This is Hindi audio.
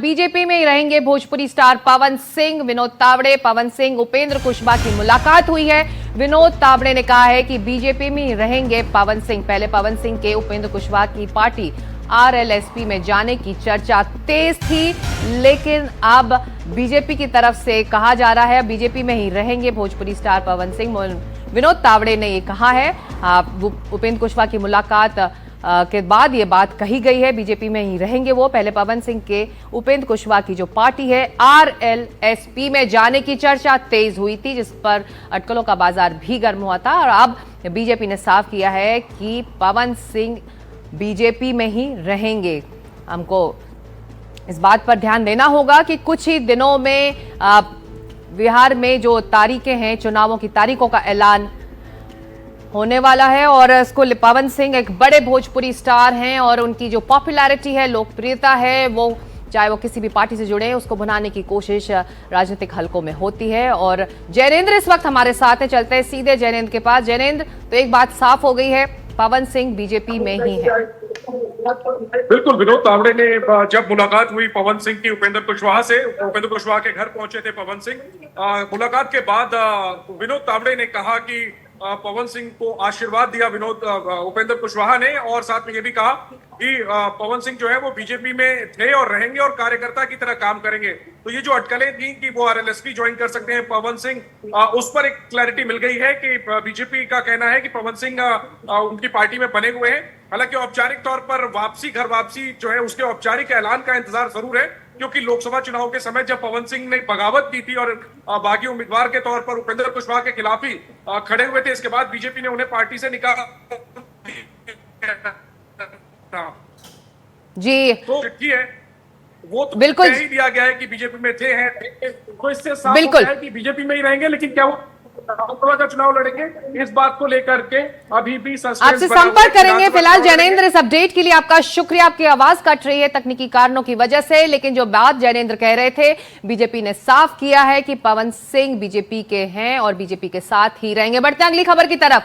बीजेपी में ही रहेंगे भोजपुरी स्टार पवन सिंह। विनोद तावड़े, पवन सिंह, उपेंद्र कुशवाहा की मुलाकात हुई है। विनोद तावड़े ने कहा है कि बीजेपी में ही रहेंगे पवन सिंह। पहले पवन सिंह के उपेंद्र कुशवाहा की पार्टी आरएलएसपी में जाने की चर्चा तेज थी, लेकिन अब बीजेपी की तरफ से कहा जा रहा है बीजेपी में ही रहेंगे भोजपुरी स्टार पवन सिंह। विनोद तावड़े ने ये कहा है। उपेंद्र कुशवाहा की मुलाकात के बाद ये बात कही गई है, बीजेपी में ही रहेंगे वो। पहले पवन सिंह के उपेंद्र कुशवाहा की जो पार्टी है आरएलएसपी में जाने की चर्चा तेज हुई थी, जिस पर अटकलों का बाजार भी गर्म हुआ था। और अब बीजेपी ने साफ किया है कि पवन सिंह बीजेपी में ही रहेंगे। हमको इस बात पर ध्यान देना होगा कि कुछ ही दिनों में बिहार में जो तारीखें हैं, चुनावों की तारीखों का ऐलान होने वाला है और इसको पवन सिंह एक बड़े भोजपुरी स्टार हैं और उनकी जो पॉपुलैरिटी है, लोकप्रियता है, वो चाहे वो किसी भी पार्टी से जुड़े, उसको भुनाने की कोशिश राजनीतिक हलकों में होती है। और जैनेंद्र इस वक्त हमारे साथ हैं, चलते हैं सीधे जैनेंद्र के पास। जैनेंद्र, तो एक बात साफ हो गई है, पवन सिंह बीजेपी में ही है। बिल्कुल, विनोद तावड़े ने जब मुलाकात हुई पवन सिंह की उपेंद्र कुशवाहा से, उपेंद्र कुशवाहा के घर पहुंचे थे पवन सिंह। मुलाकात के बाद विनोद तावड़े ने कहा कि पवन सिंह को आशीर्वाद दिया उपेंद्र कुशवाहा ने, और साथ में ये भी कहा कि पवन सिंह जो है वो बीजेपी में थे और रहेंगे और कार्यकर्ता की तरह काम करेंगे। तो ये जो अटकलें थी कि वो आरएलएसपी ज्वाइन कर सकते हैं पवन सिंह, उस पर एक क्लैरिटी मिल गई है कि बीजेपी का कहना है कि पवन सिंह उनकी पार्टी में बने हुए हैं। हालांकि औपचारिक तौर पर घर वापसी जो है उसके औपचारिक ऐलान का इंतजार जरूर है, क्योंकि लोकसभा चुनाव के समय जब पवन सिंह ने बगावत की थी और बागी उम्मीदवार के तौर पर उपेंद्र कुशवाहा के खिलाफ ही खड़े हुए थे, इसके बाद बीजेपी ने उन्हें पार्टी से निकाला जी। तो है वो तो बिल्कुल कह ही दिया गया है कि बीजेपी में थे हैं, तो इससे साफ हो गया है कि बीजेपी में ही रहेंगे। लेकिन क्या वो लोकसभा का चुनाव लड़ेंगे, इस बात को लेकर के अभी भी आपसे संपर्क करेंगे। फिलहाल जैनेंद्र, इस अपडेट के लिए आपका शुक्रिया। आपकी आवाज कट रही है तकनीकी कारणों की वजह से, लेकिन जो बात जैनेंद्र कह रहे थे, बीजेपी ने साफ किया है कि पवन सिंह बीजेपी के हैं और बीजेपी के साथ ही रहेंगे। बढ़ते हैं अगली खबर की तरफ।